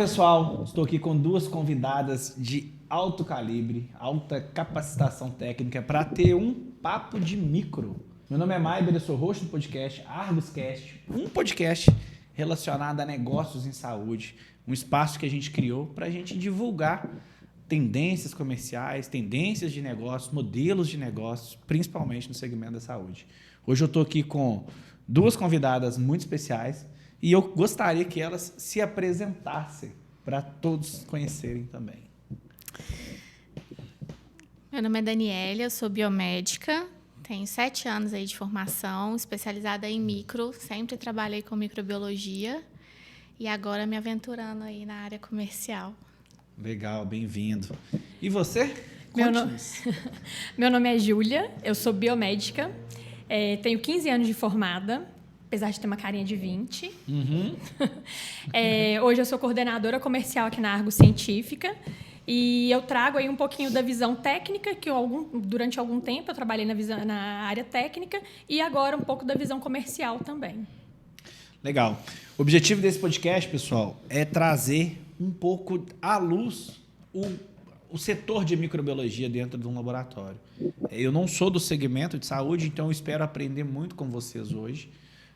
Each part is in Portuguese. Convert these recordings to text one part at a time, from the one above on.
pessoal, estou aqui com duas convidadas de alto calibre, alta capacitação técnica para ter um papo de micro. Meu nome é Maiber, eu sou host do podcast ArgosCast, um podcast relacionado a negócios em saúde, um espaço que a gente criou para a gente divulgar tendências comerciais, tendências de negócios, modelos de negócios, principalmente no segmento da saúde. Hoje eu estou aqui com duas convidadas muito especiais e eu gostaria que elas se apresentassem para todos conhecerem também. Meu nome é Daniela, eu sou biomédica, tenho 7 anos aí de formação, especializada em micro, sempre trabalhei com microbiologia e agora me aventurando aí na área comercial. Legal, bem-vindo. E você? Meu nome é Júlia, eu sou biomédica, tenho 15 anos de formada, apesar de ter uma carinha de 20. Uhum. Hoje eu sou coordenadora comercial aqui na Argo Científica e eu trago aí um pouquinho da visão técnica, que durante algum tempo eu trabalhei na área técnica, e agora um pouco da visão comercial também. Legal. O objetivo desse podcast, pessoal, é trazer um pouco à luz o setor de microbiologia dentro de um laboratório. Eu não sou do segmento de saúde, então eu espero aprender muito com vocês hoje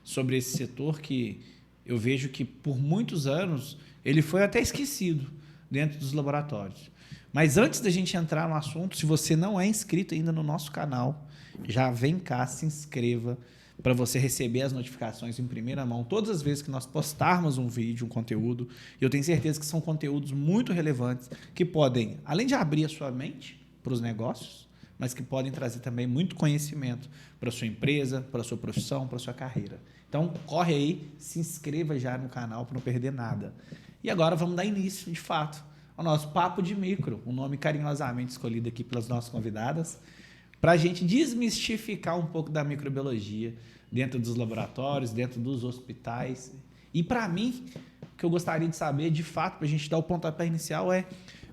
sobre esse setor que eu vejo que por muitos anos ele foi até esquecido dentro dos laboratórios. Mas antes da gente entrar no assunto, se você não é inscrito ainda no nosso canal, já vem cá, se inscreva para você receber as notificações em primeira mão todas as vezes que nós postarmos um vídeo, um conteúdo. Eu tenho certeza que são conteúdos muito relevantes que podem, além de abrir a sua mente para os negócios, mas que podem trazer também muito conhecimento para a sua empresa, para a sua profissão, para a sua carreira. Então, corre aí, se inscreva já no canal para não perder nada. E agora vamos dar início, de fato, ao nosso Papo de Micro, um nome carinhosamente escolhido aqui pelas nossas convidadas, para a gente desmistificar um pouco da microbiologia dentro dos laboratórios, dentro dos hospitais. E, para mim, o que eu gostaria de saber, de fato, para a gente dar o pontapé inicial, é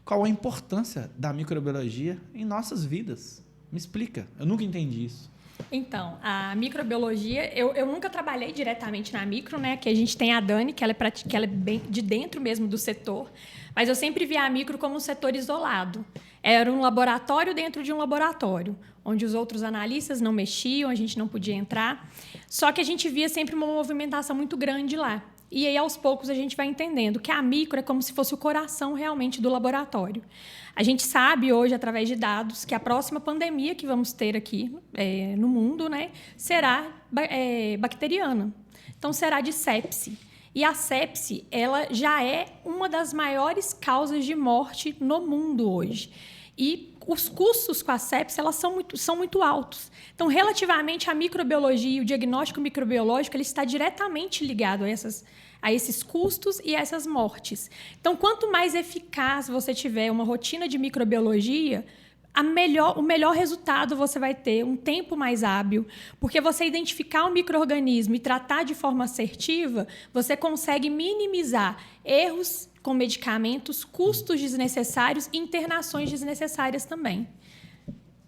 qual a importância da microbiologia em nossas vidas. Me explica, eu nunca entendi isso. Então, a microbiologia, eu nunca trabalhei diretamente na micro, né? Que a gente tem a Dani, que ela é bem de dentro mesmo do setor, mas eu sempre vi a micro como um setor isolado. Era um laboratório dentro de um laboratório, onde os outros analistas não mexiam, a gente não podia entrar. Só que a gente via sempre uma movimentação muito grande lá. E aí, aos poucos, a gente vai entendendo que a micro é como se fosse o coração realmente do laboratório. A gente sabe hoje, através de dados, que a próxima pandemia que vamos ter aqui no mundo, né, será bacteriana. Então, será de sepse. E a sepse, ela já é uma das maiores causas de morte no mundo hoje. E os custos com a sepse, elas são muito altos. Então, relativamente à microbiologia e o diagnóstico microbiológico, ele está diretamente ligado a esses custos e a essas mortes. Então, quanto mais eficaz você tiver uma rotina de microbiologia, o melhor resultado você vai ter, um tempo mais hábil, porque você identificar o micro-organismo e tratar de forma assertiva, você consegue minimizar erros com medicamentos, custos desnecessários e internações desnecessárias também.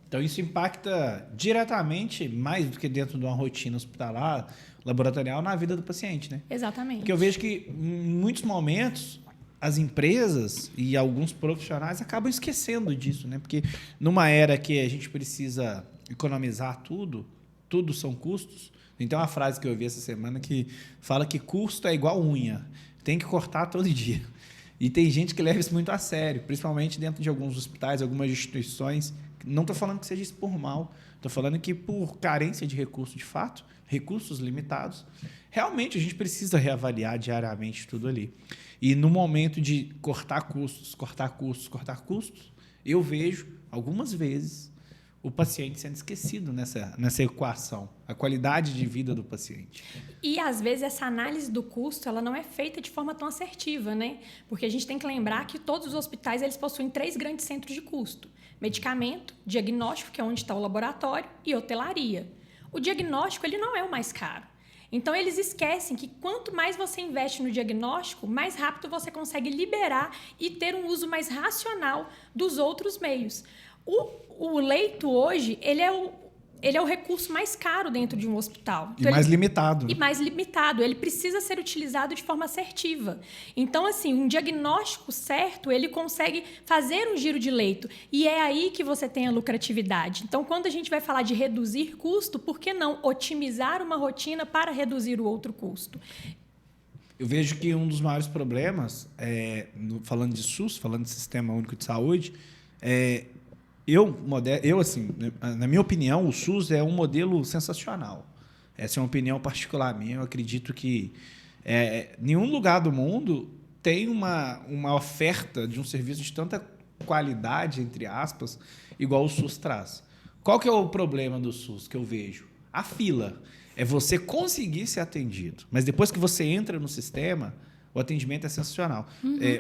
Então, isso impacta diretamente, mais do que dentro de uma rotina hospitalar, laboratorial, na vida do paciente, né? Exatamente. Porque eu vejo que, em muitos momentos, as empresas e alguns profissionais acabam esquecendo disso, né? Porque numa era que a gente precisa economizar tudo são custos. Então, uma frase que eu ouvi essa semana que fala que custo é igual unha, tem que cortar todo dia. E tem gente que leva isso muito a sério, principalmente dentro de alguns hospitais, algumas instituições. Não estou falando que seja isso por mal, estou falando que por carência de recursos, de fato, recursos limitados, realmente a gente precisa reavaliar diariamente tudo ali. E no momento de cortar custos, eu vejo, algumas vezes, o paciente sendo esquecido nessa equação, a qualidade de vida do paciente. E, às vezes, essa análise do custo ela não é feita de forma tão assertiva, né? Porque a gente tem que lembrar que todos os hospitais eles possuem 3 grandes centros de custo: medicamento, diagnóstico, que é onde está o laboratório, e hotelaria. O diagnóstico ele não é o mais caro. Então, eles esquecem que quanto mais você investe no diagnóstico, mais rápido você consegue liberar e ter um uso mais racional dos outros meios. O leito hoje, ele é ele é o recurso mais caro dentro de um hospital. E mais limitado. E mais limitado. Ele precisa ser utilizado de forma assertiva. Então, assim, um diagnóstico certo, ele consegue fazer um giro de leito. E é aí que você tem a lucratividade. Então, quando a gente vai falar de reduzir custo, por que não otimizar uma rotina para reduzir o outro custo? Eu vejo que um dos maiores problemas, falando de SUS, falando de Sistema Único de Saúde, assim, na minha opinião, o SUS é um modelo sensacional. Essa é uma opinião particular minha. Eu acredito que nenhum lugar do mundo tem uma oferta de um serviço de tanta qualidade, entre aspas, igual o SUS traz. Qual que é o problema do SUS que eu vejo? A fila. É você conseguir ser atendido. Mas depois que você entra no sistema, o atendimento é sensacional.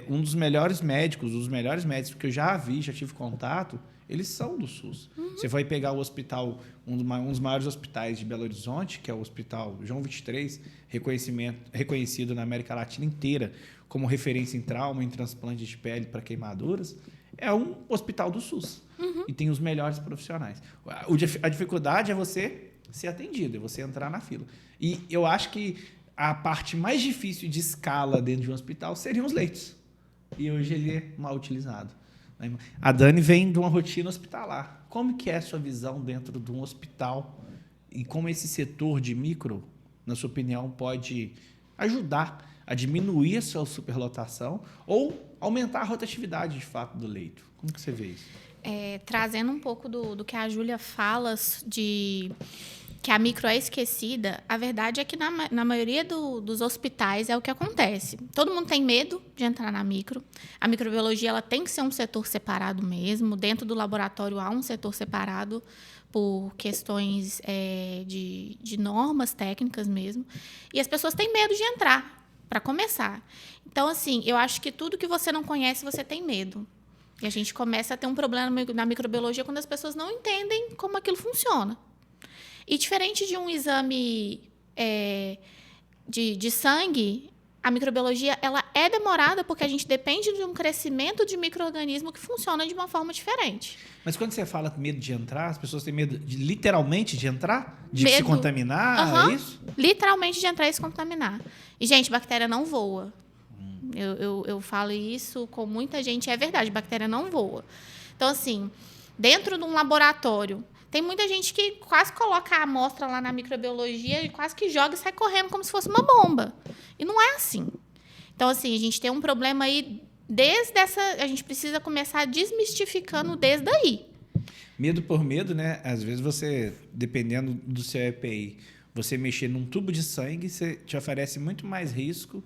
Um dos melhores médicos que eu já vi, já tive contato, eles são do SUS. Você vai pegar o hospital, um dos maiores hospitais de Belo Horizonte, que é o Hospital João 23, reconhecido na América Latina inteira como referência em trauma, em transplante de pele para queimaduras, é um hospital do SUS. E tem os melhores profissionais. A dificuldade é você ser atendido, é você entrar na fila. E eu acho que a parte mais difícil de escala dentro de um hospital seriam os leitos. E hoje ele é mal utilizado. A Dani vem de uma rotina hospitalar. Como que é a sua visão dentro de um hospital e como esse setor de micro, na sua opinião, pode ajudar a diminuir a sua superlotação ou aumentar a rotatividade, de fato, do leito? Como que você vê isso? Trazendo um pouco do que a Júlia fala de que a micro é esquecida, a verdade é que na maioria dos hospitais é o que acontece. Todo mundo tem medo de entrar na micro. A microbiologia ela tem que ser um setor separado mesmo. Dentro do laboratório há um setor separado por questões de normas técnicas mesmo. E as pessoas têm medo de entrar, para começar. Então, assim, eu acho que tudo que você não conhece, você tem medo. E a gente começa a ter um problema na microbiologia quando as pessoas não entendem como aquilo funciona. E diferente de um exame de sangue, a microbiologia ela é demorada porque a gente depende de um crescimento de micro-organismo que funciona de uma forma diferente. Mas quando você fala medo de entrar, as pessoas têm medo literalmente de entrar? De Medo. se contaminar? É isso? Literalmente de entrar e se contaminar. E, gente, bactéria não voa. Eu falo isso com muita gente. É verdade, bactéria não voa. Então, assim, dentro de um laboratório, tem muita gente que quase coloca a amostra lá na microbiologia e quase que joga e sai correndo como se fosse uma bomba. E não é assim. Então, assim, a gente tem um problema aí a gente precisa começar desmistificando desde aí. Medo por medo, né? Às vezes você, dependendo do seu EPI, você mexer num tubo de sangue, você te oferece muito mais risco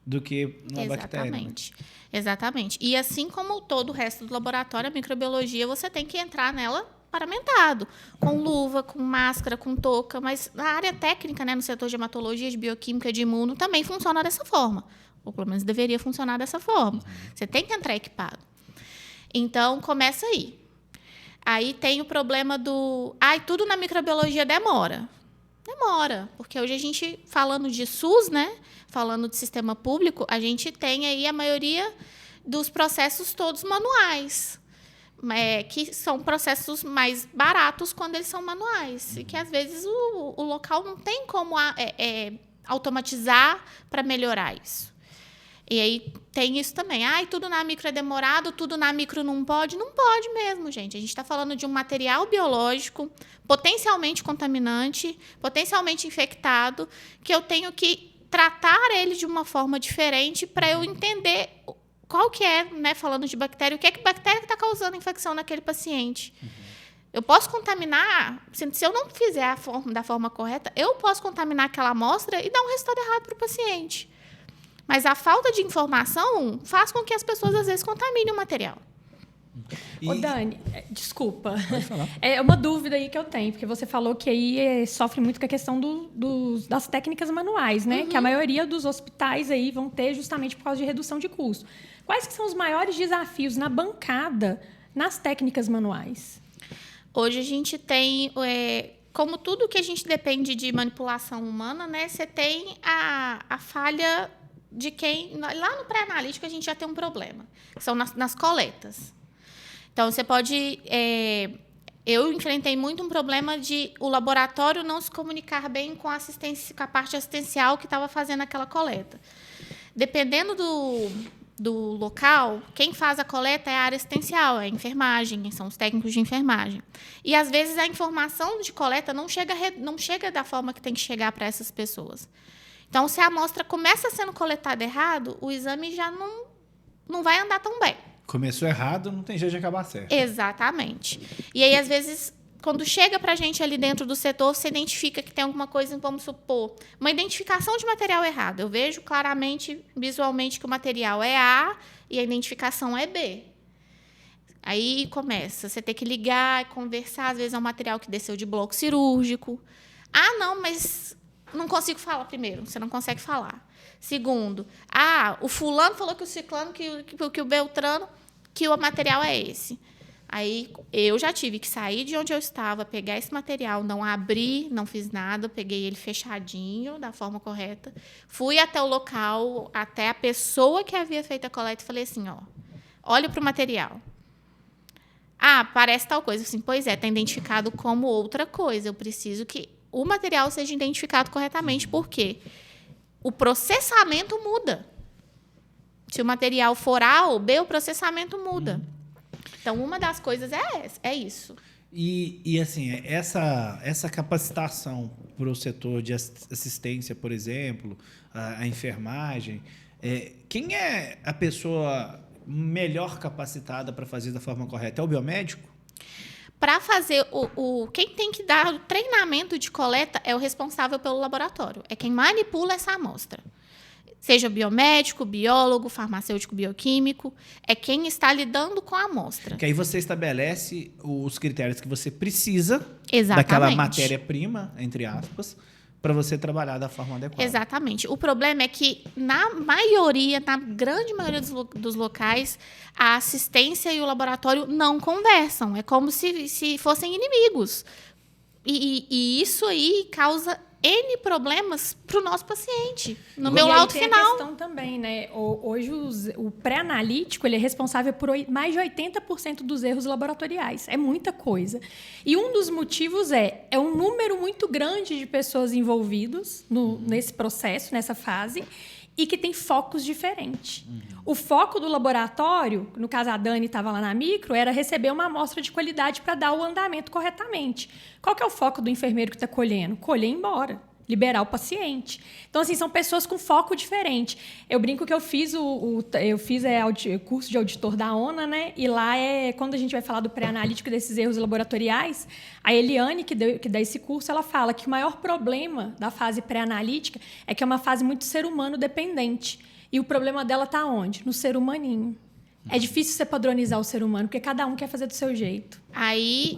do que uma bactéria. Exatamente. E assim como todo o resto do laboratório, a microbiologia, você tem que entrar nela paramentado, com luva, com máscara, com touca, mas na área técnica, né, no setor de hematologia, de bioquímica, de imuno, também funciona dessa forma. Ou pelo menos deveria funcionar dessa forma. Você tem que entrar equipado. Então, começa aí. Aí tem o problema tudo na microbiologia demora. Demora, porque hoje a gente, falando de SUS, né, falando de sistema público, a gente tem aí a maioria dos processos todos manuais. Que são processos mais baratos quando eles são manuais. E que, às vezes, o local não tem como automatizar para melhorar isso. E aí tem isso também. Tudo na micro é demorado, tudo na micro não pode. Não pode mesmo, gente. A gente está falando de um material biológico potencialmente contaminante, potencialmente infectado, que eu tenho que tratar ele de uma forma diferente para eu entender qual que é, né, falando de bactéria, o que é que bactéria está causando infecção naquele paciente. Eu posso contaminar, se eu não fizer da forma correta, eu posso contaminar aquela amostra e dar um resultado errado para o paciente. Mas a falta de informação faz com que as pessoas, às vezes, contaminem o material. Ô, Dani, desculpa. Pode falar. É uma dúvida aí que eu tenho, porque você falou que aí sofre muito com a questão das técnicas manuais, né? Que a maioria dos hospitais aí vão ter justamente por causa de redução de custo. Quais que são os maiores desafios na bancada nas técnicas manuais? Hoje a gente tem, como tudo que a gente depende de manipulação humana, né? Você tem a falha de quem... Lá no pré-analítico a gente já tem um problema, que são nas coletas. Então, você pode eu enfrentei muito um problema de o laboratório não se comunicar bem com a parte assistencial que estava fazendo aquela coleta. Dependendo do local, quem faz a coleta é a área assistencial, é a enfermagem, são os técnicos de enfermagem. E, às vezes, a informação de coleta não chega da forma que tem que chegar para essas pessoas. Então, se a amostra começa sendo coletada errado, o exame já não vai andar tão bem. Começou errado, não tem jeito de acabar certo. Exatamente. E aí, às vezes, quando chega para a gente ali dentro do setor, você identifica que tem alguma coisa, vamos supor, uma identificação de material errado. Eu vejo claramente, visualmente, que o material é A e a identificação é B. Aí começa, você tem que ligar e conversar, às vezes é um material que desceu de bloco cirúrgico. Ah, não, mas não consigo falar primeiro, você não consegue falar. Segundo, o fulano falou que o ciclano, que o beltrano, que o material é esse. Aí eu já tive que sair de onde eu estava, pegar esse material, não abri, não fiz nada, peguei ele fechadinho, da forma correta. Fui até o local, até a pessoa que havia feito a coleta e falei assim, olha para o material. Parece tal coisa. Assim, pois é, está identificado como outra coisa. Eu preciso que o material seja identificado corretamente, porque o processamento muda. Se o material for A ou B, o processamento muda. Então, uma das coisas é isso. E assim, essa capacitação para o setor de assistência, por exemplo, a enfermagem, quem é a pessoa melhor capacitada para fazer da forma correta? É o biomédico? Para fazer quem tem que dar o treinamento de coleta é o responsável pelo laboratório. É quem manipula essa amostra. Seja biomédico, biólogo, farmacêutico, bioquímico, é quem está lidando com a amostra. Que aí você estabelece os critérios que você precisa Exatamente. daquela matéria-prima, entre aspas, para você trabalhar da forma adequada. Exatamente. O problema é que, na grande maioria dos locais, a assistência e o laboratório não conversam. É como se fossem inimigos. E isso aí causa N problemas para o nosso paciente, no meu laudo final. Tem a questão também, né? Hoje o pré-analítico ele é responsável por mais de 80% dos erros laboratoriais. É muita coisa. E um dos motivos é um número muito grande de pessoas envolvidas nesse processo, nessa fase, e que tem focos diferentes. O foco do laboratório, no caso a Dani estava lá na micro, era receber uma amostra de qualidade para dar o andamento corretamente. Qual que é o foco do enfermeiro que está colhendo? Colher e ir embora, liberar o paciente. Então, assim, são pessoas com foco diferente. Eu brinco que eu fiz o curso de auditor da ONA, né? E lá quando a gente vai falar do pré-analítico desses erros laboratoriais, a Eliane, que dá esse curso, ela fala que o maior problema da fase pré-analítica é que é uma fase muito ser humano dependente. E o problema dela está onde? No ser humaninho. É difícil você padronizar o ser humano, porque cada um quer fazer do seu jeito. Aí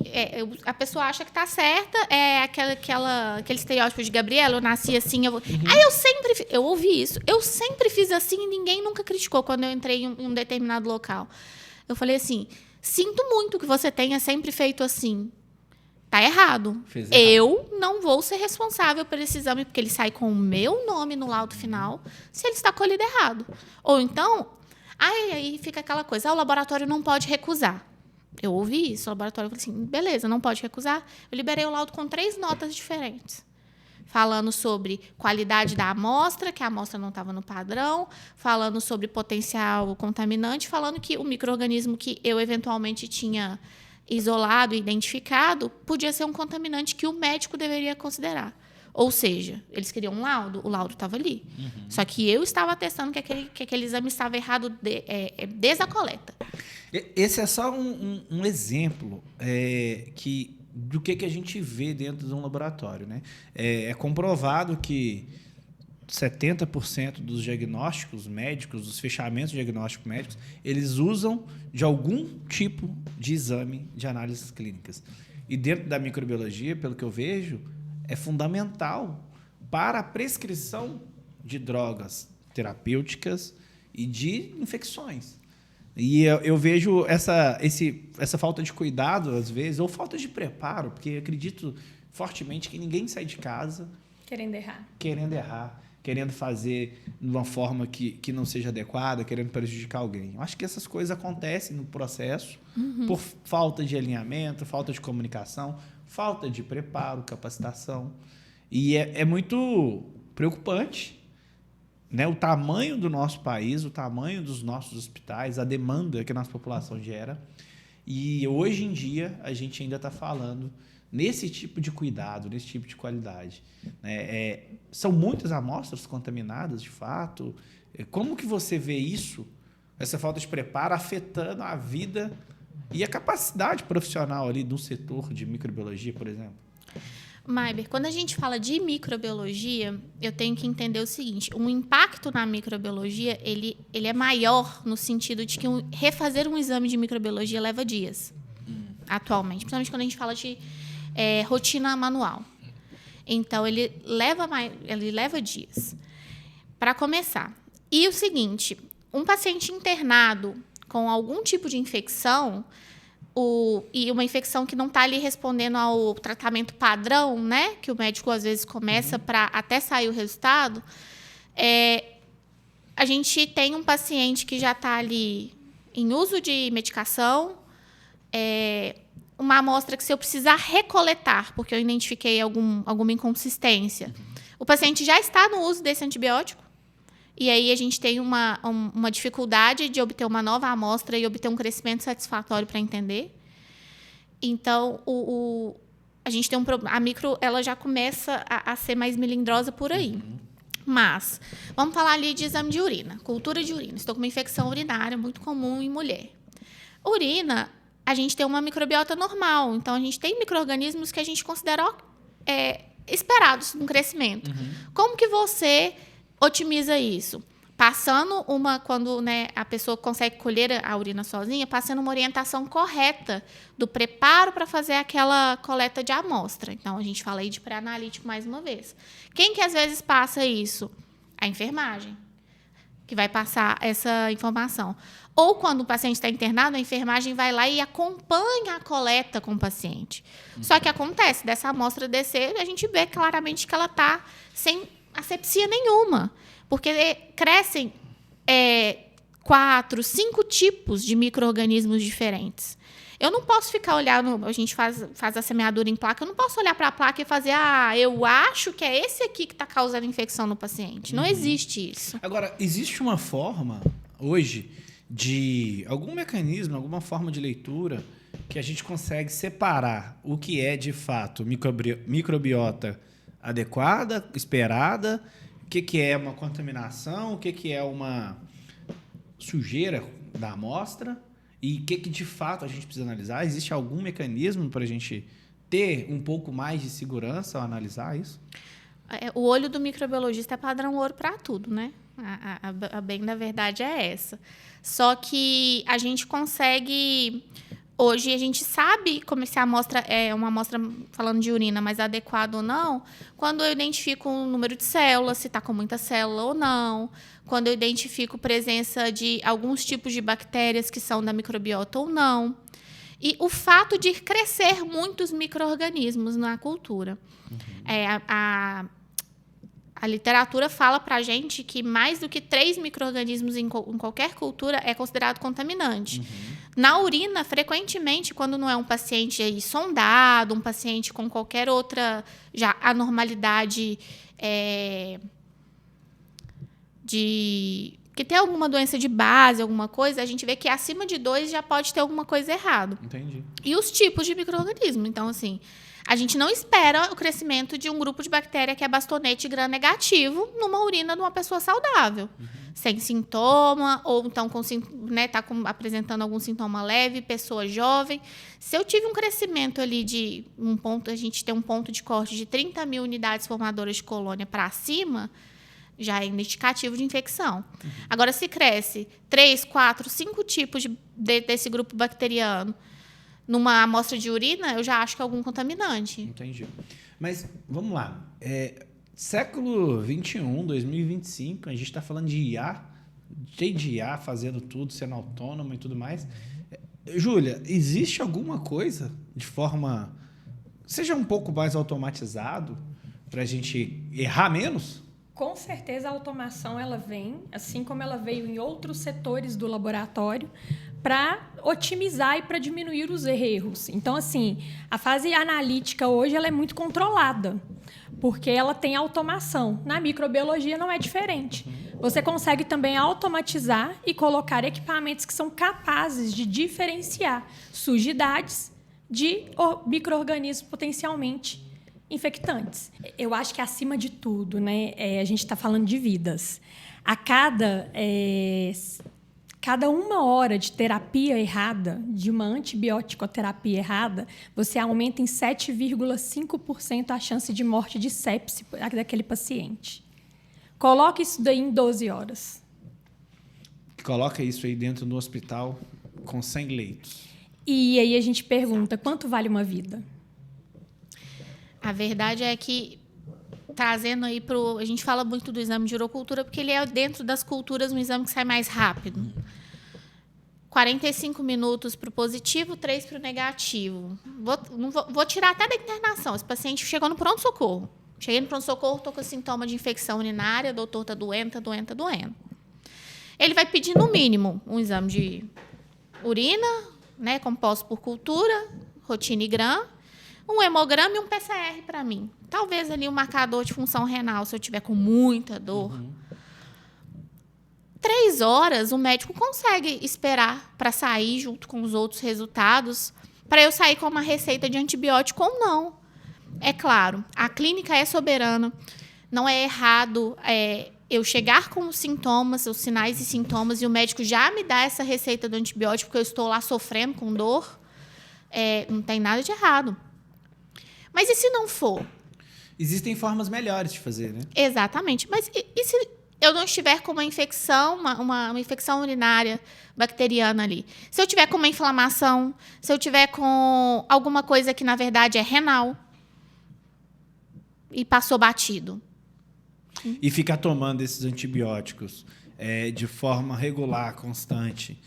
a pessoa acha que tá certa, é aquele estereótipo de Gabriela, eu nasci assim, eu ouvi isso, eu sempre fiz assim e ninguém nunca criticou quando eu entrei em um determinado local. Eu falei assim, sinto muito que você tenha sempre feito assim. Tá errado. Eu não vou ser responsável por esse exame, porque ele sai com o meu nome no laudo final, se ele está colhido errado. Ou então... Aí fica aquela coisa, o laboratório não pode recusar. Eu ouvi isso, o laboratório falou assim, beleza, não pode recusar. Eu liberei o laudo com 3 notas diferentes. Falando sobre qualidade da amostra, que a amostra não estava no padrão, falando sobre potencial contaminante, falando que o micro-organismo que eu eventualmente tinha isolado e identificado podia ser um contaminante que o médico deveria considerar. Ou seja, eles queriam um laudo, o laudo estava ali. Só que eu estava atestando que aquele exame estava errado desde a coleta. Esse é só um exemplo do que a gente vê dentro de um laboratório, né? É comprovado que 70% dos diagnósticos médicos, dos fechamentos diagnósticos médicos, eles usam de algum tipo de exame de análises clínicas. E dentro da microbiologia, pelo que eu vejo, é fundamental para a prescrição de drogas terapêuticas e de infecções. E eu vejo essa falta de cuidado, às vezes, ou falta de preparo, porque eu acredito fortemente que ninguém sai de casa querendo errar, querendo fazer de uma forma que não seja adequada, querendo prejudicar alguém. Eu acho que essas coisas acontecem no processo por falta de alinhamento, falta de comunicação, falta de preparo, capacitação. E é muito preocupante, né? O tamanho do nosso país, o tamanho dos nossos hospitais, a demanda que a nossa população gera. E hoje em dia a gente ainda está falando nesse tipo de cuidado, nesse tipo de qualidade. Né? São muitas amostras contaminadas, de fato. Como que você vê isso, essa falta de preparo, afetando a vida e a capacidade profissional ali do setor de microbiologia, por exemplo? Maiber, quando a gente fala de microbiologia, eu tenho que entender o seguinte: o impacto na microbiologia ele é maior no sentido de que refazer um exame de microbiologia leva dias, atualmente, principalmente quando a gente fala de rotina manual. Então, ele leva dias. Para começar. E o seguinte, um paciente internado com algum tipo de infecção, e uma infecção que não está ali respondendo ao tratamento padrão, né, que o médico às vezes começa para até sair o resultado, a gente tem um paciente que já está ali em uso de medicação, uma amostra que, se eu precisar recoletar, porque eu identifiquei alguma inconsistência, o paciente já está no uso desse antibiótico, e aí a gente tem uma dificuldade de obter uma nova amostra e obter um crescimento satisfatório para entender. Então, a gente tem a micro, ela já começa a ser mais melindrosa por aí. Mas, vamos falar ali de exame de urina, cultura de urina. Estou com uma infecção urinária muito comum em mulher. Urina, a gente tem uma microbiota normal. Então, a gente tem micro-organismos que a gente considera esperados no crescimento. Como que você otimiza isso? Passando quando, né, a pessoa consegue colher a urina sozinha, passando uma orientação correta do preparo para fazer aquela coleta de amostra. Então, a gente fala aí de pré-analítico mais uma vez. Quem que às vezes passa isso? A enfermagem, que vai passar essa informação. Ou quando o paciente está internado, a enfermagem vai lá e acompanha a coleta com o paciente. Só que acontece, dessa amostra descer, a gente vê claramente que ela está sem asepsia nenhuma. Porque crescem 4, 5 tipos de micro-organismos diferentes. Eu não posso ficar olhando, a gente faz a semeadura em placa, eu não posso olhar para a placa e fazer, eu acho que é esse aqui que está causando infecção no paciente. Não existe isso. Agora, existe uma forma, hoje, de algum mecanismo, alguma forma de leitura que a gente consegue separar o que é, de fato, microbiota adequada, esperada, o que é uma contaminação, o que é uma sujeira da amostra e o que de fato a gente precisa analisar? Existe algum mecanismo para a gente ter um pouco mais de segurança ao analisar isso? O olho do microbiologista é padrão ouro para tudo, né? A bem da verdade é essa. Só que a gente consegue... Hoje a gente sabe como se a amostra é uma amostra, falando de urina, mas adequada ou não, quando eu identifico o número de células, se está com muita célula ou não, quando eu identifico presença de alguns tipos de bactérias que são da microbiota ou não. E o fato de crescer muitos micro-organismos na cultura. A literatura fala para a gente que mais do que 3 micro-organismos em qualquer cultura é considerado contaminante. Na urina, frequentemente, quando não é um paciente aí sondado, um paciente com qualquer outra já anormalidade que tem alguma doença de base, alguma coisa, a gente vê que acima de 2 já pode ter alguma coisa errada. Entendi. E os tipos de micro-organismo. Então, assim, a gente não espera o crescimento de um grupo de bactéria que é bastonete gram-negativo numa urina de uma pessoa saudável. Sem sintoma, ou então apresentando algum sintoma leve, pessoa jovem. Se eu tive um crescimento ali de a gente tem um ponto de corte de 30 mil unidades formadoras de colônia para cima, já é indicativo de infecção. Agora, se cresce 3, 4, 5 tipos desse grupo bacteriano numa amostra de urina, eu já acho que é algum contaminante. Entendi. Mas, vamos lá. Século XXI, 2025, a gente está falando de IA, cheio de IA, fazendo tudo, sendo autônomo e tudo mais. Júlia, existe alguma coisa de forma... seja um pouco mais automatizado para a gente errar menos? Com certeza a automação ela vem, assim como ela veio em outros setores do laboratório, para otimizar e para diminuir os erros. Então, assim, a fase analítica hoje ela é muito controlada, porque ela tem automação. Na microbiologia não é diferente. Você consegue também automatizar e colocar equipamentos que são capazes de diferenciar sujidades de micro-organismos potencialmente infectantes. Eu acho que, acima de tudo, né, a gente está falando de vidas. A cada 1 hora de terapia errada, de uma antibiótico-terapia errada, você aumenta em 7,5% a chance de morte de sepse daquele paciente. Coloque isso daí em 12 horas. Coloca isso aí dentro do hospital com 100 leitos. E aí a gente pergunta, quanto vale uma vida? A verdade é que, trazendo aí a gente fala muito do exame de urocultura, porque ele é, dentro das culturas, um exame que sai mais rápido. 45 minutos para o positivo, 3 para o negativo. Vou tirar até da internação. Esse paciente chegou no pronto-socorro. Cheguei no pronto-socorro, estou com sintoma de infecção urinária, o doutor está doendo. Ele vai pedir, no mínimo, um exame de urina, né, composto por cultura, rotina e gram, um hemograma e um PCR para mim. Talvez ali um marcador de função renal, se eu tiver com muita dor. 3 horas, o médico consegue esperar para sair junto com os outros resultados, para eu sair com uma receita de antibiótico ou não. É claro, a clínica é soberana. Não é errado eu chegar com os sintomas, os sinais e sintomas, e o médico já me dá essa receita do antibiótico, porque eu estou lá sofrendo com dor. Não tem nada de errado. Mas e se não for? Existem formas melhores de fazer, né? Exatamente. Mas e se eu não estiver com uma infecção, uma infecção urinária bacteriana ali? Se eu tiver com uma inflamação, se eu tiver com alguma coisa que, na verdade, é renal e passou batido? E ficar tomando esses antibióticos de forma regular, constante,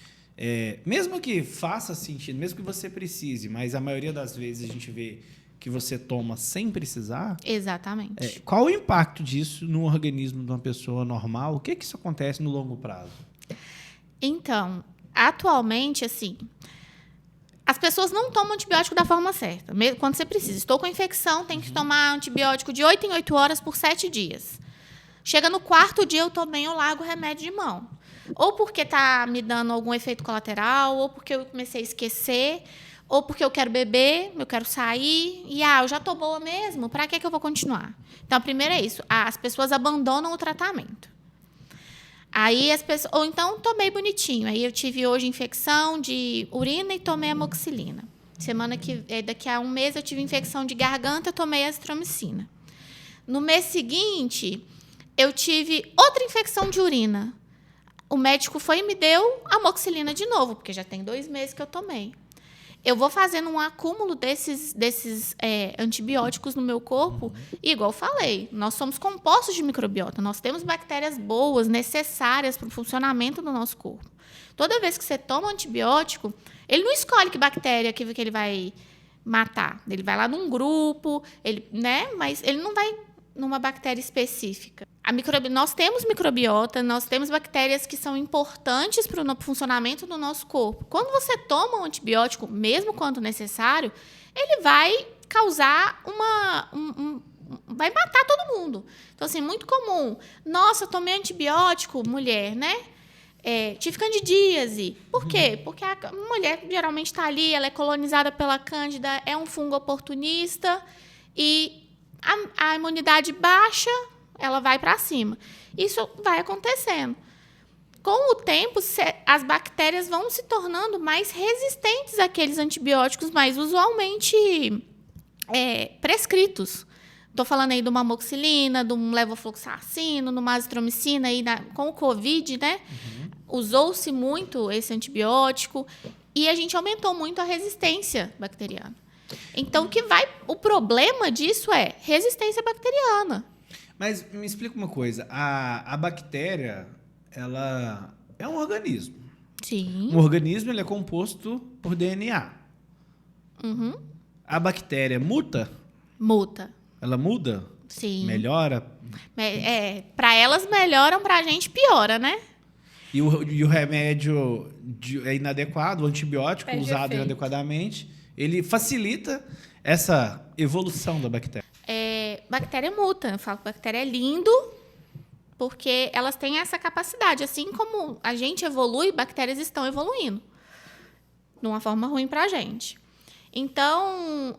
mesmo que faça sentido, mesmo que você precise, mas a maioria das vezes a gente vê que você toma sem precisar. Exatamente. Qual o impacto disso no organismo de uma pessoa normal? O que isso acontece no longo prazo? Então, atualmente, assim, as pessoas não tomam antibiótico da forma certa. Mesmo quando você precisa. Estou com infecção, tem que tomar antibiótico de 8 em 8 horas por 7 dias. Chega no 4º dia, eu largo o remédio de mão. Ou porque está me dando algum efeito colateral, ou porque eu comecei a esquecer, ou porque eu quero beber, eu quero sair, e eu já estou boa mesmo, para que eu vou continuar? Então, primeiro é isso, as pessoas abandonam o tratamento. Aí as pessoas, ou então tomei bonitinho, aí eu tive hoje infecção de urina e tomei amoxicilina. Daqui a um mês eu tive infecção de garganta, tomei azitromicina. No mês seguinte, eu tive outra infecção de urina. O médico foi e me deu amoxicilina de novo, porque já tem 2 meses que eu tomei. Eu vou fazendo um acúmulo desses antibióticos no meu corpo. E, igual eu falei, nós somos compostos de microbiota. Nós temos bactérias boas, necessárias para o funcionamento do nosso corpo. Toda vez que você toma um antibiótico, ele não escolhe que bactéria que ele vai matar. Ele vai lá num grupo, mas ele não vai numa bactéria específica. Nós temos microbiota, nós temos bactérias que são importantes para o funcionamento do nosso corpo. Quando você toma um antibiótico, mesmo quando necessário, ele vai causar vai matar todo mundo. Então, assim, muito comum. Nossa, tomei antibiótico, mulher, né? Tive candidíase. Por quê? Porque a mulher geralmente está ali, ela é colonizada pela cândida, é um fungo oportunista e a imunidade baixa, ela vai para cima. Isso vai acontecendo. Com o tempo, as bactérias vão se tornando mais resistentes àqueles antibióticos mais usualmente prescritos. Estou falando aí de uma amoxicilina, de um levofloxacino, de uma azitromicina. Com o Covid, né? Usou-se muito esse antibiótico e a gente aumentou muito a resistência bacteriana. Então, o problema disso é resistência bacteriana. Mas me explica uma coisa. A bactéria, ela é um organismo. Sim. Um organismo ele é composto por DNA. A bactéria muta? Muta. Ela muda? Sim. Melhora? Para elas melhoram, para a gente piora, né? E o remédio é inadequado, o antibiótico Perde usado efeito. inadequadamente, ele facilita essa evolução da bactéria. Bactéria muta. Eu falo que bactéria é lindo, porque elas têm essa capacidade. Assim como a gente evolui, bactérias estão evoluindo. De uma forma ruim para a gente. Então,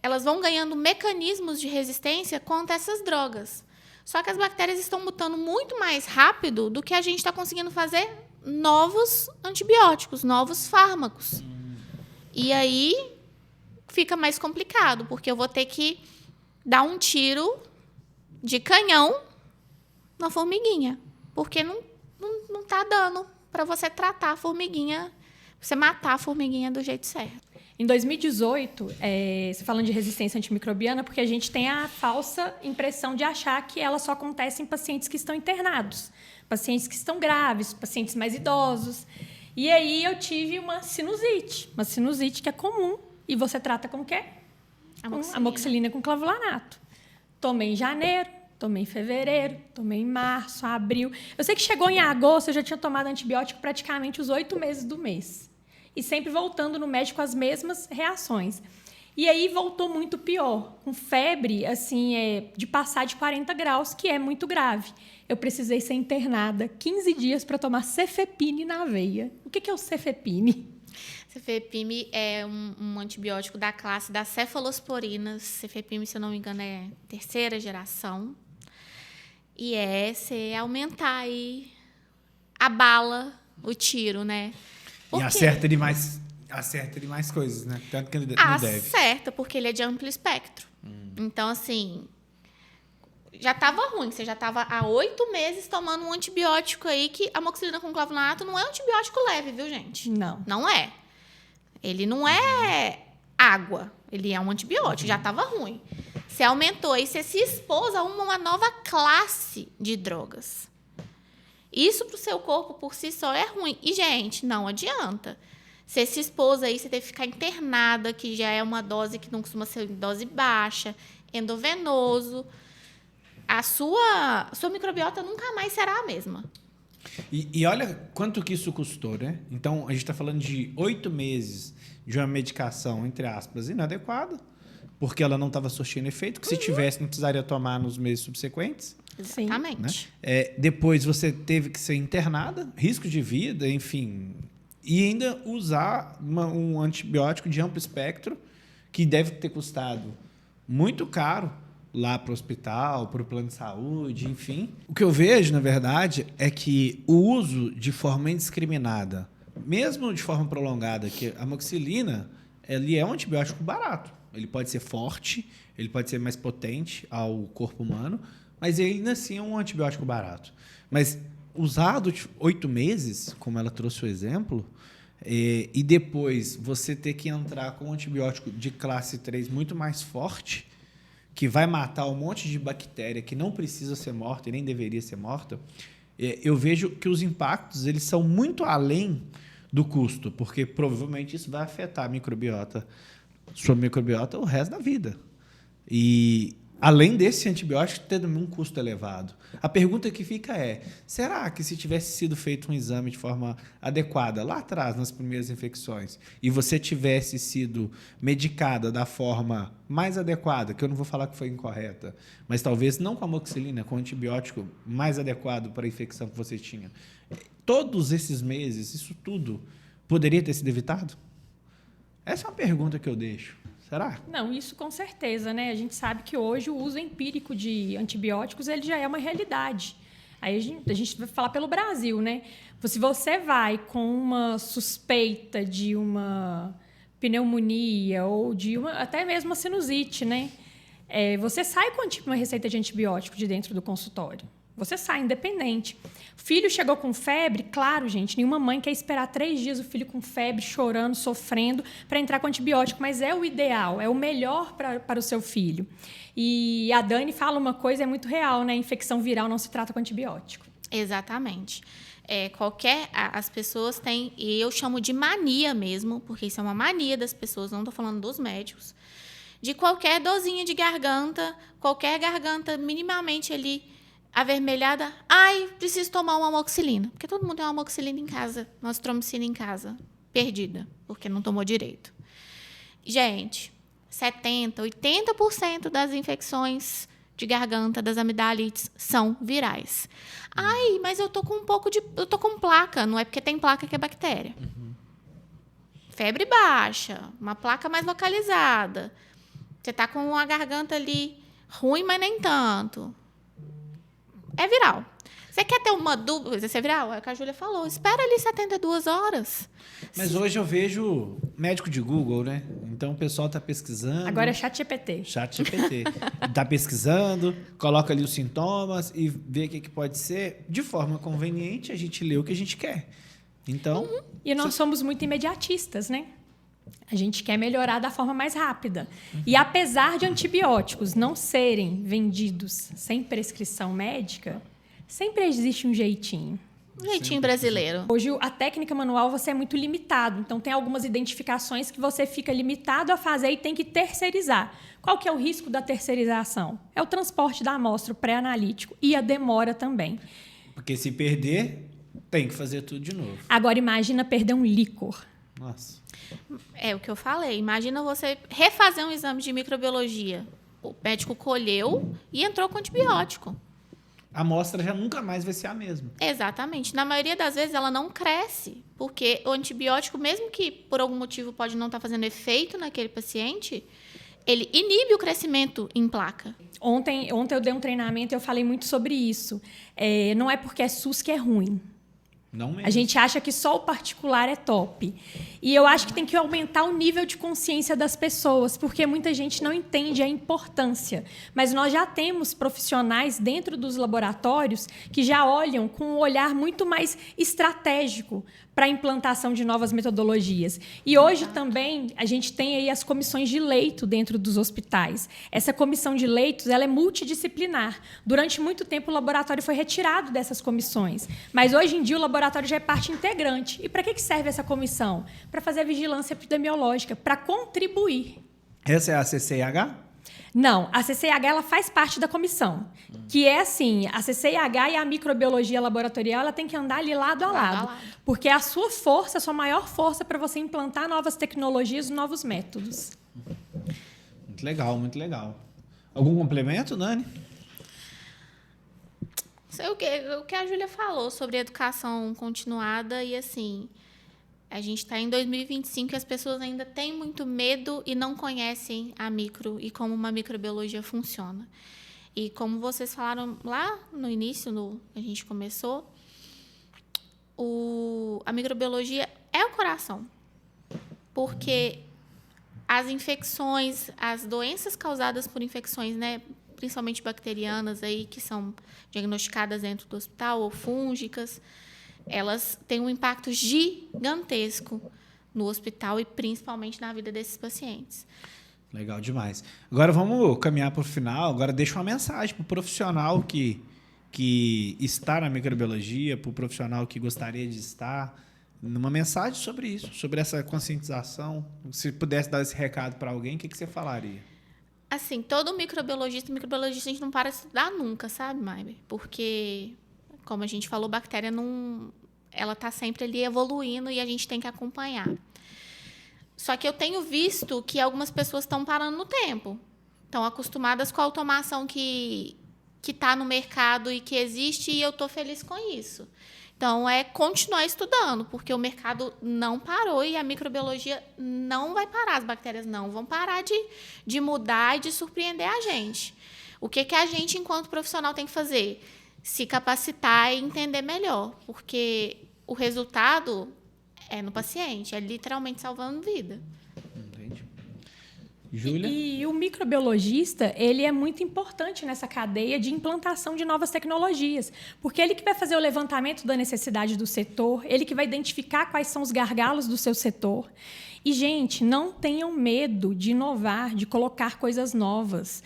elas vão ganhando mecanismos de resistência contra essas drogas. Só que as bactérias estão mutando muito mais rápido do que a gente está conseguindo fazer novos antibióticos, novos fármacos. E aí fica mais complicado, porque eu vou ter que dar um tiro de canhão na formiguinha. Porque não está dando para você tratar a formiguinha, você matar a formiguinha do jeito certo. Em 2018, você falando de resistência antimicrobiana, porque a gente tem a falsa impressão de achar que ela só acontece em pacientes que estão internados, pacientes que estão graves, pacientes mais idosos. E aí eu tive uma sinusite que é comum, e você trata com o quê? Amoxicilina com clavulanato. Tomei em janeiro, tomei em fevereiro, tomei em março, abril. Eu sei que chegou em agosto, eu já tinha tomado antibiótico praticamente os 8 meses do mês. E sempre voltando no médico com as mesmas reações. E aí voltou muito pior, com febre assim, de passar de 40 graus, que é muito grave. Eu precisei ser internada 15 dias para tomar cefepime na veia. O que é o cefepime? Cefepime é um antibiótico da classe das cefalosporinas. Cefepime, se eu não me engano, é 3ª geração. E você aumentar aí a bala, o tiro, né? E acerta ele mais coisas, né? Tanto que ele não deve. Acerta, porque ele é de amplo espectro. Então, assim, já estava ruim. Você já estava há 8 meses tomando um antibiótico aí, que a amoxicilina com clavulanato não é um antibiótico leve, viu, gente? Não. Não é. Ele não é água. Ele é um antibiótico. Já estava ruim. Você aumentou aí, você se expôs a uma nova classe de drogas. Isso para o seu corpo, por si só, é ruim. E, gente, não adianta. Você se expôs aí, você teve que ficar internada, que já é uma dose que não costuma ser dose baixa, endovenoso. A sua microbiota nunca mais será a mesma. E olha quanto que isso custou, né? Então, a gente está falando de 8 meses de uma medicação, entre aspas, inadequada, porque ela não estava surtindo efeito, que se tivesse, não precisaria tomar nos meses subsequentes. Exatamente. Né? Depois você teve que ser internada, risco de vida, enfim. E ainda usar um antibiótico de amplo espectro, que deve ter custado muito caro lá para o hospital, para o plano de saúde, enfim. O que eu vejo, na verdade, é que o uso de forma indiscriminada, mesmo de forma prolongada, que a amoxicilina, ele é um antibiótico barato. Ele pode ser forte, ele pode ser mais potente ao corpo humano, mas ele ainda assim é um antibiótico barato. Mas usado de 8 meses, como ela trouxe o exemplo, e depois você ter que entrar com um antibiótico de classe 3 muito mais forte, que vai matar um monte de bactéria que não precisa ser morta e nem deveria ser morta, eu vejo que os impactos eles são muito além do custo, porque provavelmente isso vai afetar a microbiota, sua microbiota, o resto da vida. E além desse antibiótico ter um custo elevado. A pergunta que fica é, será que se tivesse sido feito um exame de forma adequada lá atrás, nas primeiras infecções, e você tivesse sido medicada da forma mais adequada, que eu não vou falar que foi incorreta, mas talvez não com a amoxicilina, com o antibiótico mais adequado para a infecção que você tinha, todos esses meses, isso tudo, poderia ter sido evitado? Essa é uma pergunta que eu deixo. Será? Não, isso com certeza, né? A gente sabe que hoje o uso empírico de antibióticos ele já é uma realidade. Aí a gente vai falar pelo Brasil, né? Se você vai com uma suspeita de uma pneumonia ou de até mesmo uma sinusite, né? Você sai com uma receita de antibiótico de dentro do consultório. Você sai independente. O filho chegou com febre, claro, gente, nenhuma mãe quer esperar 3 dias o filho com febre, chorando, sofrendo, para entrar com antibiótico, mas é o ideal, é o melhor para o seu filho. E a Dani fala uma coisa, é muito real, né? Infecção viral não se trata com antibiótico. Exatamente. As pessoas têm, e eu chamo de mania mesmo, porque isso é uma mania das pessoas, não estou falando dos médicos, de qualquer dorzinha de garganta, qualquer garganta minimamente ali avermelhada. Ai, preciso tomar uma amoxicilina. Porque todo mundo tem uma amoxicilina em casa, uma azitromicina em casa, perdida, porque não tomou direito. Gente, 70%, 80% das infecções de garganta, das amidalites, são virais. Ai, mas eu tô com placa. Não é porque tem placa que é bactéria. Febre baixa, uma placa mais localizada. Você tá com a garganta ali ruim, mas nem tanto. É viral. Você quer ter uma dúvida? Você é viral? É o que a Júlia falou. Espera ali 72 horas. Mas hoje eu vejo médico de Google, né? Então o pessoal está pesquisando. Agora é ChatGPT. ChatGPT. Está pesquisando, coloca ali os sintomas e vê o que pode ser. De forma conveniente, a gente lê o que a gente quer. Então. E nós somos muito imediatistas, né? A gente quer melhorar da forma mais rápida. E apesar de antibióticos não serem vendidos sem prescrição médica, sempre existe um jeitinho. Um jeitinho brasileiro. Hoje, a técnica manual você é muito limitado. Então, tem algumas identificações que você fica limitado a fazer e tem que terceirizar. Qual que é o risco da terceirização? É o transporte da amostra, o pré-analítico e a demora também. Porque se perder, tem que fazer tudo de novo. Agora, imagina perder um líquor. Nossa. É o que eu falei. Imagina você refazer um exame de microbiologia. O médico colheu e entrou com antibiótico. A amostra já nunca mais vai ser a mesma. Exatamente. Na maioria das vezes ela não cresce, porque o antibiótico, mesmo que por algum motivo pode não estar fazendo efeito naquele paciente, ele inibe o crescimento em placa. Ontem eu dei um treinamento e eu falei muito sobre isso. Não é porque é SUS que é ruim. Não mesmo. A gente acha que só o particular é top. E eu acho que tem que aumentar o nível de consciência das pessoas, porque muita gente não entende a importância. Mas nós já temos profissionais dentro dos laboratórios que já olham com um olhar muito mais estratégico para a implantação de novas metodologias. E hoje também a gente tem aí as comissões de leito dentro dos hospitais. Essa comissão de leitos ela é multidisciplinar. Durante muito tempo o laboratório foi retirado dessas comissões. Mas hoje em dia o laboratório já é parte integrante. E para que serve essa comissão? Para fazer a vigilância epidemiológica, para contribuir. Essa é a CCIH? Não, a CCIH ela faz parte da comissão, que é assim, a CCIH e a microbiologia laboratorial ela tem que andar ali lado a lado, porque é a sua força, a sua maior força para você implantar novas tecnologias, novos métodos. Muito legal, muito legal. Algum complemento, Nani? O que a Júlia falou sobre educação continuada e assim, a gente está em 2025 e as pessoas ainda têm muito medo e não conhecem a micro e como uma microbiologia funciona. E como vocês falaram lá no início, a gente começou, a microbiologia é o coração. Porque as infecções, as doenças causadas por infecções, né, principalmente bacterianas, aí, que são diagnosticadas dentro do hospital, ou fúngicas, elas têm um impacto gigantesco no hospital e principalmente na vida desses pacientes. Legal demais. Agora vamos caminhar para o final. Agora deixa uma mensagem para o profissional que está na microbiologia, para o profissional que gostaria de estar, uma mensagem sobre isso, sobre essa conscientização. Se pudesse dar esse recado para alguém, o que você falaria? Assim, todo microbiologista a gente não para de estudar nunca, sabe, Maiber? Porque, como a gente falou, bactéria ela está sempre ali evoluindo e a gente tem que acompanhar. Só que eu tenho visto que algumas pessoas estão parando no tempo. Estão acostumadas com a automação que está no mercado e que existe e eu estou feliz com isso. Então, é continuar estudando, porque o mercado não parou e a microbiologia não vai parar. As bactérias não vão parar de mudar e de surpreender a gente. O que a gente, enquanto profissional, tem que fazer? Se capacitar e entender melhor, porque o resultado é no paciente, é literalmente salvando vida. Entendi. Júlia? E o microbiologista, ele é muito importante nessa cadeia de implantação de novas tecnologias, porque ele que vai fazer o levantamento da necessidade do setor, ele que vai identificar quais são os gargalos do seu setor. E, gente, não tenham medo de inovar, de colocar coisas novas.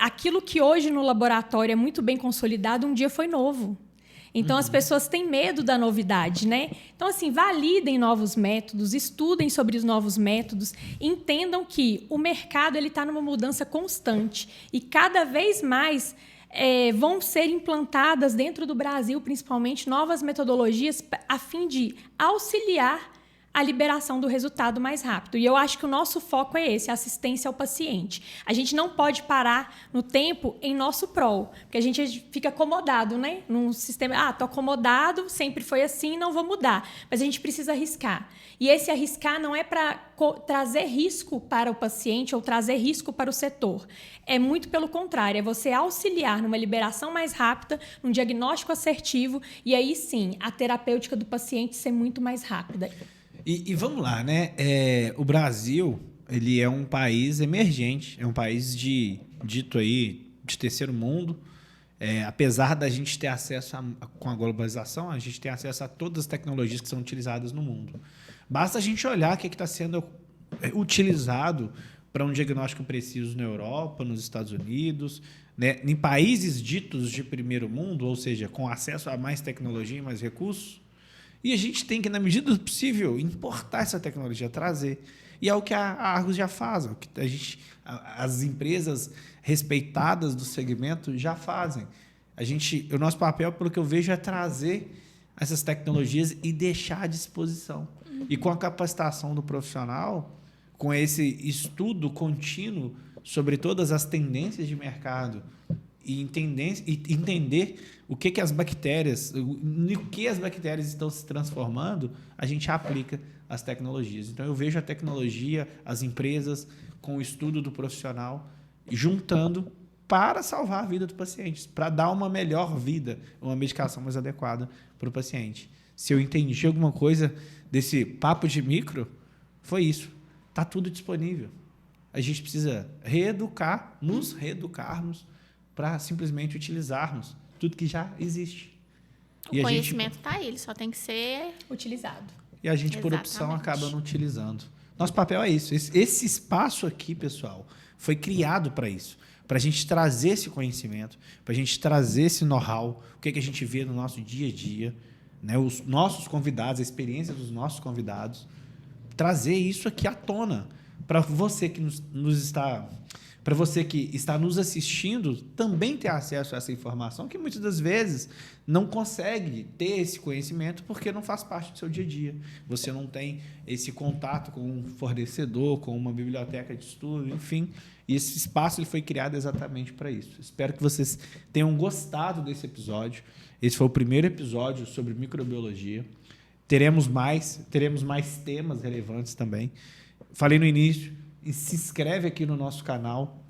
Aquilo que hoje no laboratório é muito bem consolidado, um dia foi novo. Então, as pessoas têm medo da novidade, né? Então, assim, validem novos métodos, estudem sobre os novos métodos, entendam que o mercado está numa mudança constante e cada vez mais vão ser implantadas dentro do Brasil, principalmente, novas metodologias a fim de auxiliar a liberação do resultado mais rápido. E eu acho que o nosso foco é esse, a assistência ao paciente. A gente não pode parar no tempo em nosso prol, porque a gente fica acomodado, né? Num sistema, tô acomodado, sempre foi assim, não vou mudar. Mas a gente precisa arriscar. E esse arriscar não é para trazer risco para o paciente ou trazer risco para o setor. É muito pelo contrário, é você auxiliar numa liberação mais rápida, num diagnóstico assertivo, e aí sim, a terapêutica do paciente ser muito mais rápida. E vamos lá, né? O Brasil, ele é um país emergente, é um país dito aí de terceiro mundo. Apesar da gente ter acesso com a globalização, a gente tem acesso a todas as tecnologias que são utilizadas no mundo. Basta a gente olhar o que está sendo utilizado para um diagnóstico preciso na Europa, nos Estados Unidos, né? Em países ditos de primeiro mundo, ou seja, com acesso a mais tecnologia e mais recursos. E a gente tem que, na medida do possível, importar essa tecnologia, trazer. E é o que a Argos já faz, o que as empresas respeitadas do segmento já fazem. O nosso papel, pelo que eu vejo, é trazer essas tecnologias e deixar à disposição. E com a capacitação do profissional, com esse estudo contínuo sobre todas as tendências de mercado e entender o que as bactérias, no que as bactérias estão se transformando, a gente aplica as tecnologias. Então, eu vejo a tecnologia, as empresas, com o estudo do profissional, juntando para salvar a vida do paciente, para dar uma melhor vida, uma medicação mais adequada para o paciente. Se eu entendi alguma coisa desse papo de micro, foi isso. Está tudo disponível. A gente precisa nos reeducarmos para simplesmente utilizarmos tudo que já existe. O conhecimento está aí, ele só tem que ser utilizado. E a gente, por opção, acaba não utilizando. Nosso papel é isso. Esse espaço aqui, pessoal, foi criado para isso. Para a gente trazer esse conhecimento, para a gente trazer esse know-how, o que a gente vê no nosso dia a dia, né? Os nossos convidados, a experiência dos nossos convidados, trazer isso aqui à tona. Para você que para você que está nos assistindo, também ter acesso a essa informação, que muitas das vezes não consegue ter esse conhecimento porque não faz parte do seu dia a dia. Você não tem esse contato com um fornecedor, com uma biblioteca de estudo, enfim. E esse espaço ele foi criado exatamente para isso. Espero que vocês tenham gostado desse episódio. Esse foi o primeiro episódio sobre microbiologia. Teremos mais temas relevantes também. Falei no início, e se inscreve aqui no nosso canal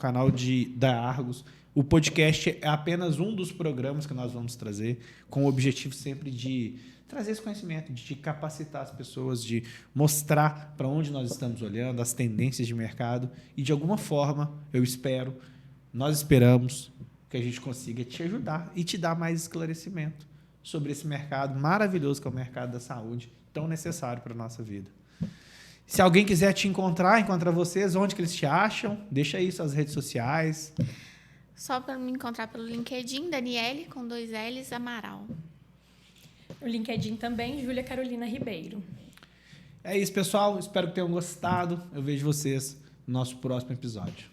da Argos. O podcast é apenas um dos programas que nós vamos trazer, com o objetivo sempre de trazer esse conhecimento, de capacitar as pessoas, de mostrar para onde nós estamos olhando, as tendências de mercado, e de alguma forma, nós esperamos que a gente consiga te ajudar e te dar mais esclarecimento sobre esse mercado maravilhoso que é o mercado da saúde, tão necessário para a nossa vida. Se alguém quiser te encontrar vocês, onde que eles te acham? Deixa aí suas redes sociais. Só para me encontrar pelo LinkedIn, Daniele, com 2 L's, Amaral. O LinkedIn também, Júlia Carolina Ribeiro. É isso, pessoal. Espero que tenham gostado. Eu vejo vocês no nosso próximo episódio.